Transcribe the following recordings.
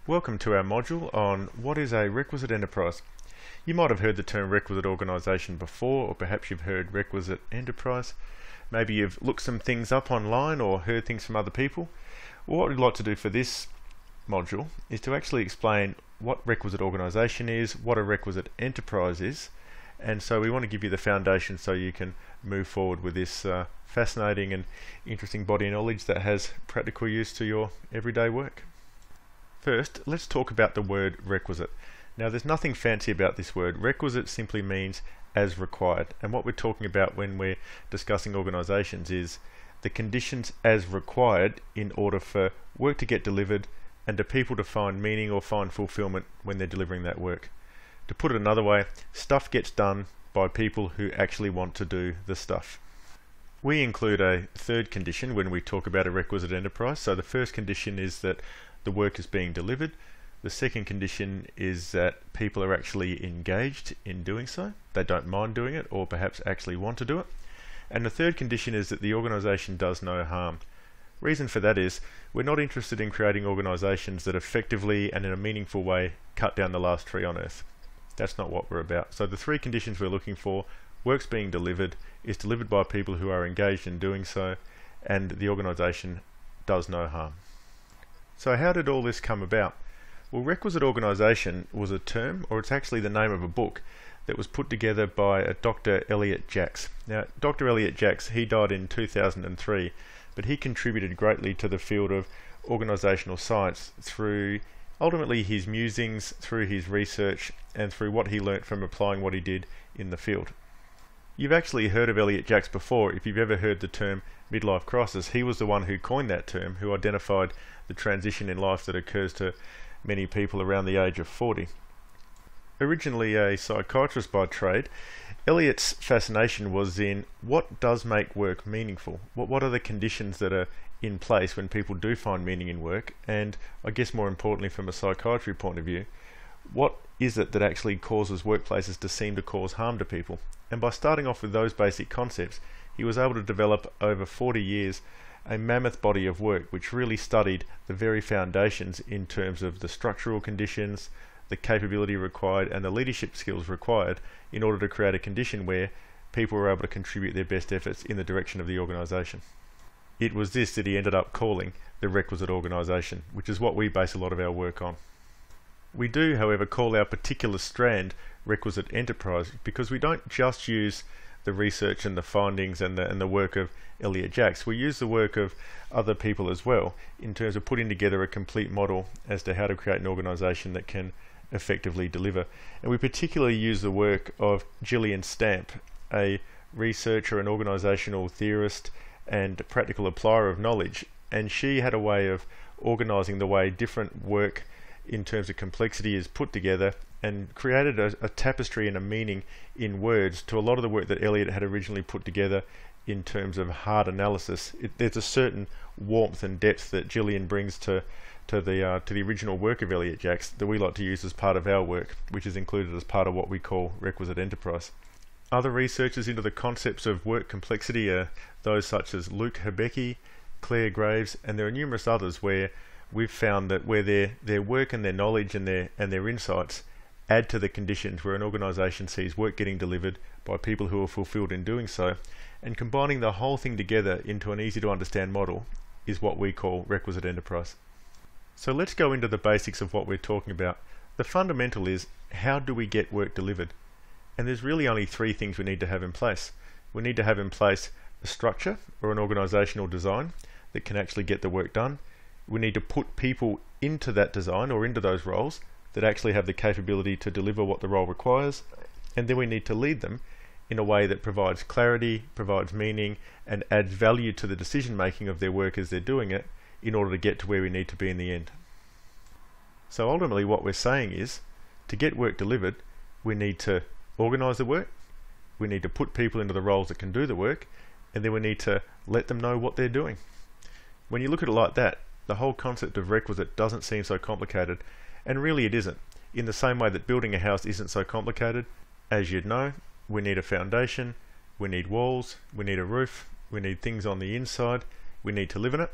Welcome to our module on what is a requisite enterprise. You might have heard the term requisite organisation before, or perhaps you've heard requisite enterprise. Maybe you've looked some things up online or heard things from other people. Well, what we'd like to do for this module is to actually explain what requisite organisation is, what a requisite enterprise is, and so we want to give you the foundation so you can move forward with this fascinating and interesting body of knowledge that has practical use to your everyday work. First, let's talk about the word requisite. Now, there's nothing fancy about this word. Requisite simply means as required, and what we're talking about when we're discussing organisations is the conditions as required in order for work to get delivered and to people to find meaning or find fulfillment when they're delivering that work. To put it another way, stuff gets done by people who actually want to do the stuff. We include a third condition when we talk about a requisite enterprise. So the first condition is that the work is being delivered. The second condition is that people are actually engaged in doing so. They don't mind doing it or perhaps actually want to do it. And the third condition is that the organisation does no harm. Reason for that is we're not interested in creating organisations that effectively and in a meaningful way cut down the last tree on earth. That's not what we're about. So the three conditions we're looking for: work's being delivered, is delivered by people who are engaged in doing so, and the organisation does no harm. So how did all this come about? Well, requisite organisation was a term, or it's actually the name of a book, that was put together by a Dr. Elliot Jacks. Now, Dr. Elliot Jacks, he died in 2003, but he contributed greatly to the field of organisational science through ultimately his musings, through his research, and through what he learnt from applying what he did in the field. You've actually heard of Elliot Jacks before if you've ever heard the term midlife crisis. He was the one who coined that term, who identified the transition in life that occurs to many people around the age of 40. Originally a psychiatrist by trade, Elliot's fascination was in what does make work meaningful. What are the conditions that are in place when people do find meaning in work, and I guess more importantly from a psychiatry point of view, what is it that actually causes workplaces to seem to cause harm to people? And by starting off with those basic concepts, he was able to develop over 40 years a mammoth body of work which really studied the very foundations in terms of the structural conditions, the capability required, and the leadership skills required in order to create a condition where people were able to contribute their best efforts in the direction of the organisation. It was this that he ended up calling the requisite organisation, which is what we base a lot of our work on. We do, however, call our particular strand requisite enterprise because we don't just use the research and the findings and the work of Elliot Jacks. We use the work of other people as well in terms of putting together a complete model as to how to create an organisation that can effectively deliver. And we particularly use the work of Gillian Stamp, a researcher, an organisational theorist and practical applier of knowledge, and she had a way of organising the way different work in terms of complexity is put together and created a tapestry and a meaning in words to a lot of the work that Elliot had originally put together in terms of hard analysis. There's a certain warmth and depth that Gillian brings to the original work of Elliot Jacks that we like to use as part of our work, which is included as part of what we call requisite enterprise. Other researchers into the concepts of work complexity are those such as Luke Hebecki, Claire Graves, and there are numerous others where we've found that where their work and their knowledge and their insights add to the conditions where an organisation sees work getting delivered by people who are fulfilled in doing so, and combining the whole thing together into an easy to understand model is what we call requisite enterprise. So let's go into the basics of what we're talking about. The fundamental is, how do we get work delivered? And there's really only three things we need to have in place. We need to have in place a structure or an organisational design that can actually get the work done. We need to put people into that design or into those roles that actually have the capability to deliver what the role requires, and then we need to lead them in a way that provides clarity, provides meaning, and adds value to the decision making of their work as they're doing it in order to get to where we need to be in the end. So ultimately what we're saying is, to get work delivered, we need to organise the work, we need to put people into the roles that can do the work, and then we need to let them know what they're doing. When you look at it like that, the whole concept of requisite doesn't seem so complicated, and really it isn't. In the same way that building a house isn't so complicated, as you'd know, we need a foundation, we need walls, we need a roof, we need things on the inside, we need to live in it.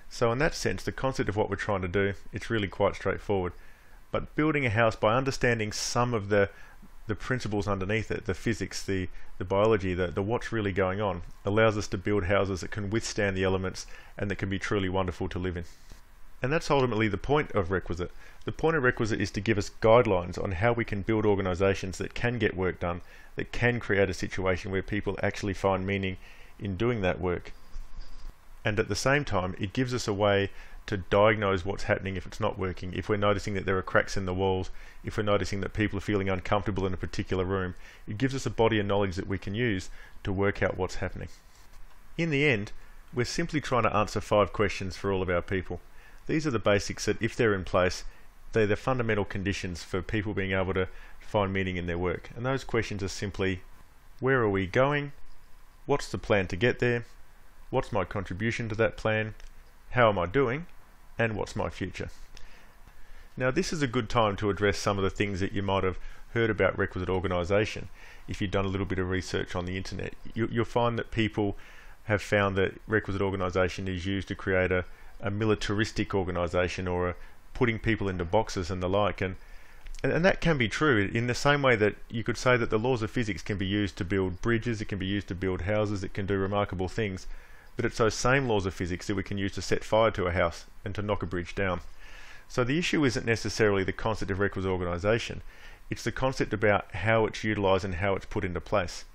So in that sense, the concept of what we're trying to do, it's really quite straightforward. But building a house, by understanding some of the principles underneath it, the physics, the biology, the what's really going on, allows us to build houses that can withstand the elements and that can be truly wonderful to live in. And that's ultimately the point of Requisite. The point of Requisite is to give us guidelines on how we can build organisations that can get work done, that can create a situation where people actually find meaning in doing that work. And at the same time, it gives us a way to diagnose what's happening if it's not working, if we're noticing that there are cracks in the walls, if we're noticing that people are feeling uncomfortable in a particular room. It gives us a body of knowledge that we can use to work out what's happening. In the end, we're simply trying to answer 5 questions for all of our people. These are the basics that, if they're in place, they're the fundamental conditions for people being able to find meaning in their work. And those questions are simply, where are we going? What's the plan to get there? What's my contribution to that plan? How am I doing? And what's my future? Now, this is a good time to address some of the things that you might have heard about requisite organisation. If you've done a little bit of research on the internet, you'll find that people have found that requisite organisation is used to create a militaristic organisation, or putting people into boxes and the like. And that can be true in the same way that you could say that the laws of physics can be used to build bridges, it can be used to build houses, it can do remarkable things. But it's those same laws of physics that we can use to set fire to a house and to knock a bridge down. So the issue isn't necessarily the concept of requisite organisation, it's the concept about how it's utilised and how it's put into place.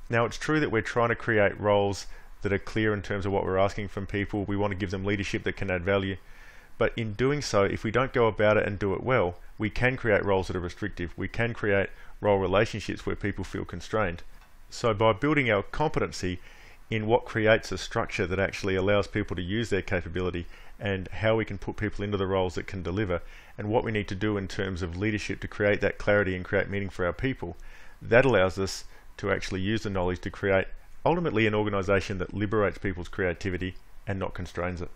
Now, it's true that we're trying to create roles that are clear in terms of what we're asking from people. We want to give them leadership that can add value. But in doing so, if we don't go about it and do it well, we can create roles that are restrictive. We can create role relationships where people feel constrained. So by building our competency in what creates a structure that actually allows people to use their capability, and how we can put people into the roles that can deliver, and what we need to do in terms of leadership to create that clarity and create meaning for our people, that allows us to actually use the knowledge to create ultimately an organisation that liberates people's creativity and not constrains it.